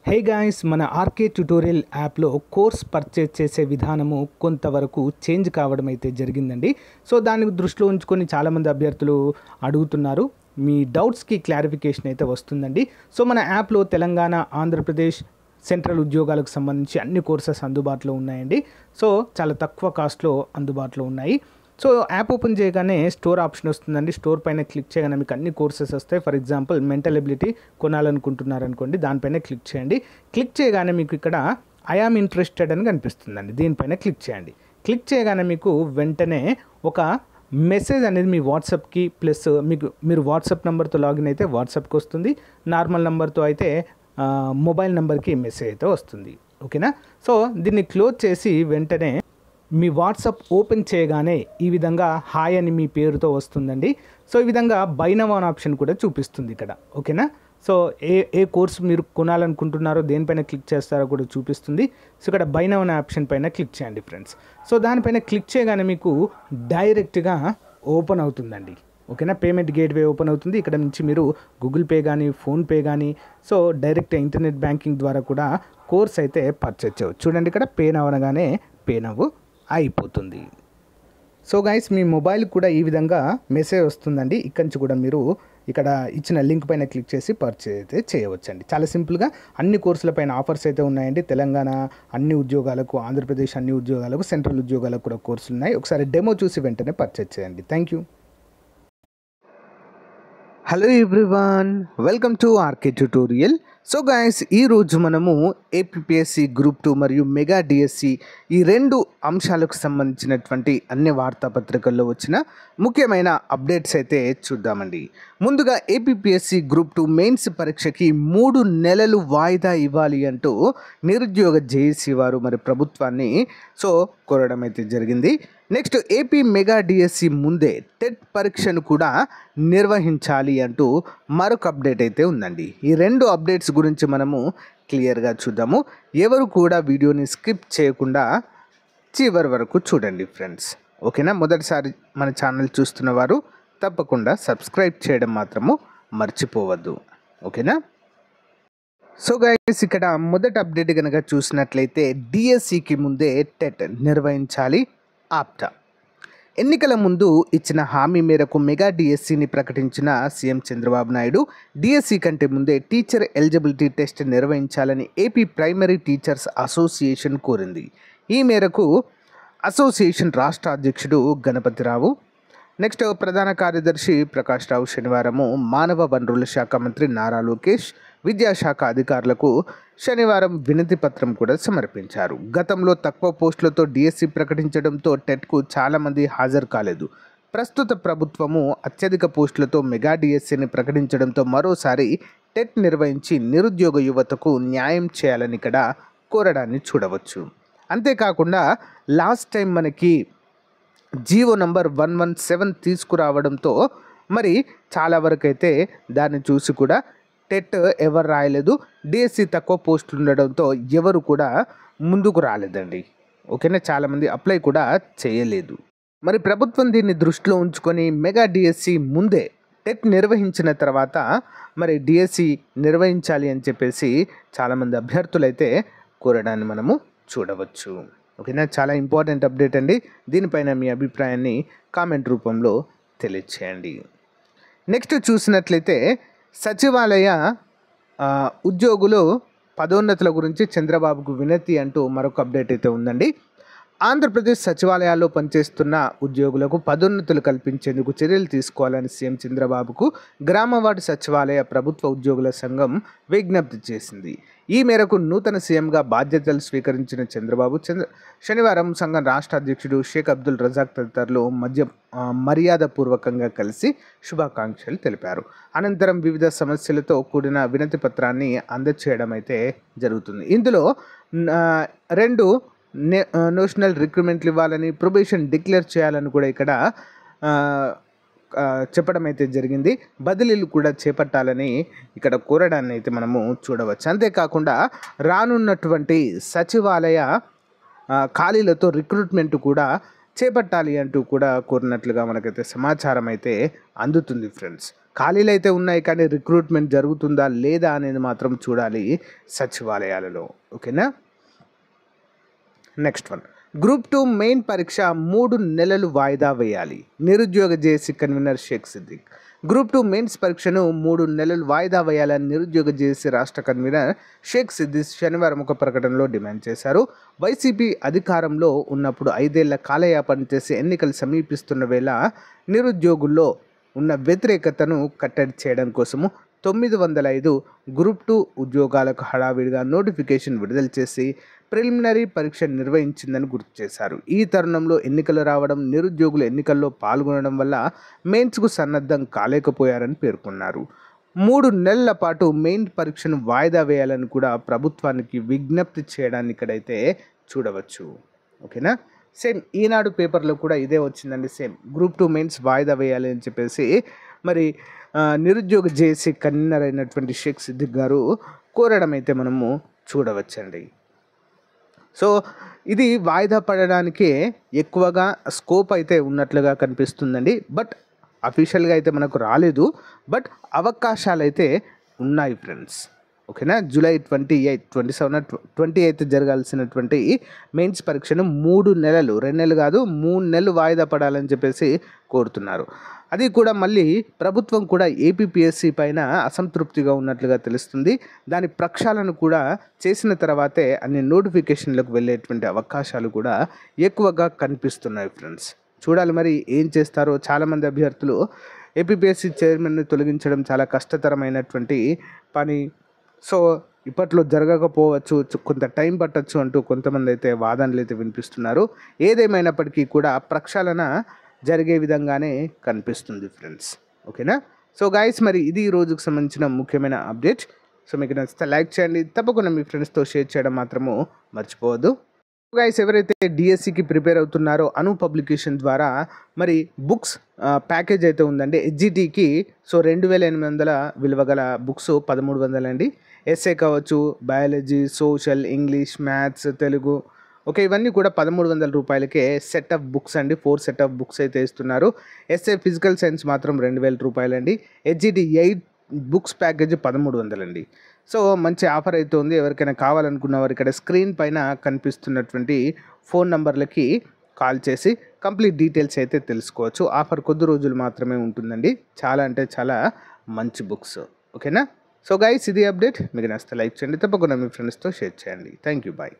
Hey guys, మన RK tutorial యాప్లో course purchase చేసే విధానము కొంతవరకు చేంజ్ కావడం అయితే జరిగిందండి. సో దాన్ని దృష్టిలో ఉంచుకొని చాలామంది అభ్యర్థులు అడుగుతున్నారు. మీ డౌట్స్కి క్లారిఫికేషన్ అయితే వస్తుందండి. సో మన యాప్లో తెలంగాణ, ఆంధ్రప్రదేశ్, సెంట్రల్ ఉద్యోగాలకు సంబంధించి అన్ని కోర్సెస్ అందుబాటులో ఉన్నాయండి. సో చాలా తక్కువ కాస్ట్లో అందుబాటులో ఉన్నాయి. సో యాప్ ఓపెన్ చేయగానే స్టోర్ ఆప్షన్ వస్తుందండి. స్టోర్ పైన క్లిక్ చేయగానే మీకు అన్ని కోర్సెస్ వస్తాయి. ఫర్ ఎగ్జాంపుల్ మెంటల్ ఎబిలిటీ కొనాలనుకుంటున్నారనుకోండి, దానిపైన క్లిక్ చేయండి. క్లిక్ చేయగానే మీకు ఇక్కడ ఐ యామ్ ఇంట్రెస్టెడ్ అని కనిపిస్తుందండి. దీనిపైన క్లిక్ చేయండి. క్లిక్ చేయగానే మీకు వెంటనే ఒక మెసేజ్ అనేది మీ వాట్సాప్కి ప్లస్ మీరు వాట్సాప్ నెంబర్తో లాగిన్ అయితే వాట్సాప్కి వస్తుంది. నార్మల్ నెంబర్తో అయితే మొబైల్ నెంబర్కి మెసేజ్ అయితే వస్తుంది. ఓకేనా? సో దీన్ని క్లోజ్ చేసి వెంటనే మీ వాట్సాప్ ఓపెన్ చేయగానే ఈ విధంగా హాయ్ అని మీ పేరుతో వస్తుందండి. సో ఈ విధంగా బై నౌ అనే ఆప్షన్ కూడా చూపిస్తుంది ఇక్కడ. ఓకేనా? సో ఏ కోర్సు మీరు కొనాలనుకుంటున్నారో దేనిపైన క్లిక్ చేస్తారో కూడా చూపిస్తుంది. సో ఇక్కడ బై నౌ అనే ఆప్షన్ పైన క్లిక్ చేయండి ఫ్రెండ్స్. సో దానిపైన క్లిక్ చేయగానే మీకు డైరెక్ట్గా ఓపెన్ అవుతుందండి. ఓకేనా? పేమెంట్ గేట్వే ఓపెన్ అవుతుంది. ఇక్కడ నుంచి మీరు గూగుల్ పే కానీ, ఫోన్పే కానీ, సో డైరెక్ట్ ఇంటర్నెట్ బ్యాంకింగ్ ద్వారా కూడా కోర్స్ అయితే పర్చేజ్ చేయవచ్చు. చూడండి, ఇక్కడ పే నౌ అనగానే పే నవ్వు అయిపోతుంది. సో గైస్, మీ మొబైల్ కూడా ఈ విధంగా మెసేజ్ వస్తుందండి. ఇక్కడి నుంచి కూడా మీరు ఇక్కడ ఇచ్చిన లింక్ పైన క్లిక్ చేసి పర్చేజ్ అయితే చేయవచ్చండి. చాలా సింపుల్గా అన్ని కోర్సుల పైన ఆఫర్స్ అయితే ఉన్నాయండి. తెలంగాణ అన్ని ఉద్యోగాలకు, ఆంధ్రప్రదేశ్ అన్ని ఉద్యోగాలకు, సెంట్రల్ ఉద్యోగాలకు కూడా కోర్సులు ఉన్నాయి. ఒకసారి డెమో చూసి వెంటనే పర్చేజ్ చేయండి. Thank you. Hello everyone, welcome to RK tutorial. So guys, ఈరోజు మనము ఏపీపీఎస్సి గ్రూప్ 2 మరియు మెగా డిఎస్సి ఈ రెండు అంశాలకు సంబంధించినటువంటి అన్ని వార్తాపత్రికల్లో వచ్చిన ముఖ్యమైన అప్డేట్స్ అయితే చూద్దామండి. ముందుగా ఏపీపీఎస్సి గ్రూప్ 2 మెయిన్స్ పరీక్షకి 3 నెలలు వాయిదా ఇవ్వాలి అంటూ నిరుద్యోగ జేఏసీ వారు మరి ప్రభుత్వాన్ని కోరడం అయితే జరిగింది. నెక్స్ట్, ఏపీ మెగా డిఎస్సి ముందే టెట్ పరీక్షను కూడా నిర్వహించాలి అంటూ మరొక అప్డేట్ అయితే ఉందండి. ఈ రెండు అప్డేట్స్ గురించి మనము క్లియర్గా చూద్దాము. ఎవరు కూడా వీడియోని స్కిప్ చేయకుండా చివరి వరకు చూడండి ఫ్రెండ్స్. ఓకేనా? మొదటిసారి మన ఛానల్ చూస్తున్న వారు తప్పకుండా సబ్స్క్రైబ్ చేయడం మాత్రము మర్చిపోవద్దు. ఓకేనా? సో గైస్, ఇక్కడ మొదటి అప్డేట్ కనుక చూసినట్లయితే డిఎస్సికి ముందే టెట్ నిర్వహించాలి ఆప్టా. ఎన్నికల ముందు ఇచ్చిన హామీ మేరకు మెగా డిఎస్సిని ప్రకటించిన సీఎం చంద్రబాబు నాయుడు డిఎస్సి కంటే ముందే టీచర్ ఎలిజిబిలిటీ టెస్ట్ నిర్వహించాలని ఏపీ ప్రైమరీ టీచర్స్ అసోసియేషన్ కోరింది. ఈ మేరకు అసోసియేషన్ రాష్ట్ర అధ్యక్షుడు గణపతిరావు, నెక్స్ట్ ప్రధాన కార్యదర్శి ప్రకాష్ రావు శనివారము మానవ వనరుల శాఖ మంత్రి నారా లోకేష్, విద్యాశాఖ అధికారులకు శనివారం వినతి పత్రం కూడా సమర్పించారు. గతంలో తక్కువ పోస్టులతో డిఎస్సి ప్రకటించడంతో టెట్కు చాలామంది హాజరు కాలేదు. ప్రస్తుత ప్రభుత్వము అత్యధిక పోస్టులతో మెగా డిఎస్సిని ప్రకటించడంతో మరోసారి టెట్ నిర్వహించి నిరుద్యోగ యువతకు న్యాయం చేయాలని ఇక్కడ కోరడాన్ని చూడవచ్చు. అంతేకాకుండా లాస్ట్ టైం మనకి జీవో నంబర్ 117 తీసుకురావడంతో మరి చాలా వరకు అయితే దాన్ని చూసి కూడా టెట్ ఎవరు రాయలేదు. డిఎస్సి తక్కువ పోస్టులు ఉండడంతో ఎవరు కూడా ముందుకు రాలేదండి. ఓకేనా? చాలామంది అప్లై కూడా చేయలేదు. మరి ప్రభుత్వం దీన్ని దృష్టిలో ఉంచుకొని మెగా డిఎస్సి ముందే టెట్ నిర్వహించిన తర్వాత మరి డిఎస్సి నిర్వహించాలి అని చెప్పేసి చాలామంది అభ్యర్థులు అయితే కోరడాన్ని మనము చూడవచ్చు. ఓకేనా? చాలా ఇంపార్టెంట్ అప్డేట్ అండి. దీనిపైన మీ అభిప్రాయాన్ని కామెంట్ రూపంలో తెలియచేయండి. నెక్స్ట్ చూసినట్లయితే సచివాలయ ఉద్యోగులు పదోన్నతుల గురించి చంద్రబాబుకు వినతి అంటూ మరొక అప్డేట్ అయితే ఉందండి. ఆంధ్రప్రదేశ్ సచివాలయాల్లో పనిచేస్తున్న ఉద్యోగులకు పదోన్నతులు కల్పించేందుకు చర్యలు తీసుకోవాలని సీఎం చంద్రబాబుకు గ్రామవార్డు సచివాలయ ప్రభుత్వ ఉద్యోగుల సంఘం విజ్ఞప్తి చేసింది. ఈ మేరకు నూతన సీఎంగా బాధ్యతలు స్వీకరించిన చంద్రబాబు శనివారం సంఘం రాష్ట్ర అధ్యక్షుడు షేక్ అబ్దుల్ రజాక్ తదితరులు మర్యాదపూర్వకంగా కలిసి శుభాకాంక్షలు తెలిపారు. అనంతరం వివిధ సమస్యలతో కూడిన వినతి పత్రాన్ని అందజేయడం అయితే జరుగుతుంది. ఇందులో 2 నేషనల్ రిక్రూట్మెంట్లు ఇవ్వాలని, ప్రొబేషన్ డిక్లేర్ చేయాలని కూడా ఇక్కడ చెప్పడం అయితే జరిగింది. బదిలీలు కూడా చేపట్టాలని ఇక్కడ కోరడాన్ని అయితే మనము చూడవచ్చు. అంతేకాకుండా రానున్నటువంటి సచివాలయ ఖాళీలతో రిక్రూట్మెంట్ కూడా చేపట్టాలి అంటూ కూడా కోరినట్లుగా మనకైతే సమాచారం అయితే అందుతుంది ఫ్రెండ్స్. ఖాళీలు అయితే ఉన్నాయి, కానీ రిక్రూట్మెంట్ జరుగుతుందా లేదా అనేది మాత్రం చూడాలి సచివాలయాలలో. ఓకేనా. నెక్స్ట్ వన్, గ్రూప్ 2 మెయిన్ పరీక్ష 3 నెలలు వాయిదా వేయాలి. నిరుద్యోగ JAC convener Sheikh Siddiq. Group 2 mains పరీక్షను 3 నెలలు వాయిదా వేయాలని నిరుద్యోగ జేఏసీ రాష్ట్ర కన్వీనర్ షేక్ సిద్దిక్ శనివారం ఒక ప్రకటనలో డిమాండ్ చేశారు. వైసీపీ అధికారంలో ఉన్నప్పుడు 5 ఏళ్ల కాలయాపన చేసి ఎన్నికలు సమీపిస్తున్న వేళ నిరుద్యోగుల్లో ఉన్న వ్యతిరేకతను కట్టడి చేయడం కోసము 905 గ్రూప్ 2 ఉద్యోగాలకు హడావిడిగా నోటిఫికేషన్ విడుదల చేసి ప్రిలిమినరీ పరీక్ష నిర్వహించిందని గుర్తు చేశారు. ఈ తరుణంలో ఎన్నికలు రావడం, నిరుద్యోగులు ఎన్నికల్లో పాల్గొనడం వల్ల మెయిన్స్కు సన్నద్ధం కాలేకపోయారని పేర్కొన్నారు. 3 నెలల పాటు మెయిన్ పరీక్షను వాయిదా వేయాలని కూడా ప్రభుత్వానికి విజ్ఞప్తి చేయడాన్ని ఇక్కడైతే చూడవచ్చు. ఓకేనా. సేమ్ ఈనాడు పేపర్లో కూడా ఇదే వచ్చిందండి. సేమ్ గ్రూప్ 2 మెయిన్స్ వాయిదా వేయాలి అని చెప్పేసి మరి నిరుద్యోగ జేఏసీ కన్వీనర్ అయినటువంటి షేక్ సిద్దిక్ గారు కోరడం అయితే మనము చూడవచ్చండి. సో ఇది వాయిదా పడడానికే ఎక్కువగా స్కోప్ అయితే ఉన్నట్లుగా కనిపిస్తుందండి. బట్ అఫీషియల్గా అయితే మనకు రాలేదు, బట్ అవకాశాలు అయితే ఉన్నాయి ఫ్రెండ్స్. ఓకేనా. జూలై 28 జరగాల్సినటువంటి మెయిన్స్ పరీక్షను 3 నెలలు, 2 నెలలు కాదు 3 నెలలు వాయిదా పడాలని చెప్పేసి కోరుతున్నారు. అది కూడా మళ్ళీ ప్రభుత్వం కూడా ఏపీపీఎస్సీ పైన అసంతృప్తిగా ఉన్నట్లుగా తెలుస్తుంది. దాని ప్రక్షాళన కూడా చేసిన తర్వాతే అన్ని నోటిఫికేషన్లకు వెళ్ళేటువంటి అవకాశాలు కూడా ఎక్కువగా కనిపిస్తున్నాయి ఫ్రెండ్స్. చూడాలి మరి ఏం చేస్తారో. చాలామంది అభ్యర్థులు ఏపీపీఎస్సీ చైర్మన్ని తొలగించడం చాలా కష్టతరమైనటువంటి పని, సో ఇప్పట్లో జరగకపోవచ్చు, కొంత టైం పట్టచ్చు అంటూ కొంతమంది అయితే వాదనలు అయితే వినిపిస్తున్నారు. ఏదేమైనప్పటికీ కూడా ప్రక్షాళన జరిగే విధంగానే కనిపిస్తుంది ఫ్రెండ్స్. ఓకేనా. సో గైస్, మరి ఇది ఈ రోజుకు సంబంధించిన ముఖ్యమైన అప్డేట్. సో మీకు నచ్చితే లైక్ చేయండి, తప్పకుండా మీ ఫ్రెండ్స్తో షేర్ చేయడం మాత్రము మర్చిపోవద్దు. గైస్, ఎవరైతే డిఎస్సికి ప్రిపేర్ అవుతున్నారో అను పబ్లికేషన్ ద్వారా మరి బుక్స్ ప్యాకేజ్ అయితే ఉందండి. హెచ్జిటికి సో 2800 విలువ గల బుక్స్ 1300 అండి. ఎస్ఏ కావచ్చు, biology, social, English, maths, Telugu, okay, ఇవన్నీ కూడా 1300 రూపాయలకే సెట్ ఆఫ్ బుక్స్ అండి. 4 సెట్ ఆఫ్ బుక్స్ అయితే ఇస్తున్నారు. ఎస్ఏ ఫిజికల్ సైన్స్ మాత్రం 2000 రూపాయలండి. హెచ్జిటి 8 బుక్స్ ప్యాకేజ్ 1300 అండి. సో మంచి ఆఫర్ అయితే ఉంది. ఎవరికైనా కావాలనుకున్న వారు ఇక్కడ స్క్రీన్ పైన కనిపిస్తున్నటువంటి ఫోన్ నంబర్లకి కాల్ చేసి కంప్లీట్ డీటెయిల్స్ అయితే తెలుసుకోవచ్చు. ఆఫర్ కొద్ది రోజులు మాత్రమే ఉంటుందండి. చాలా అంటే చాలా మంచి బుక్స్. ఓకేనా. సో గైస్, ఇది అప్డేట్. మీకు నచ్చితే లైక్ చేయండి, తప్పకుండా మీ ఫ్రెండ్స్తో షేర్ చేయండి. Thank you, bye.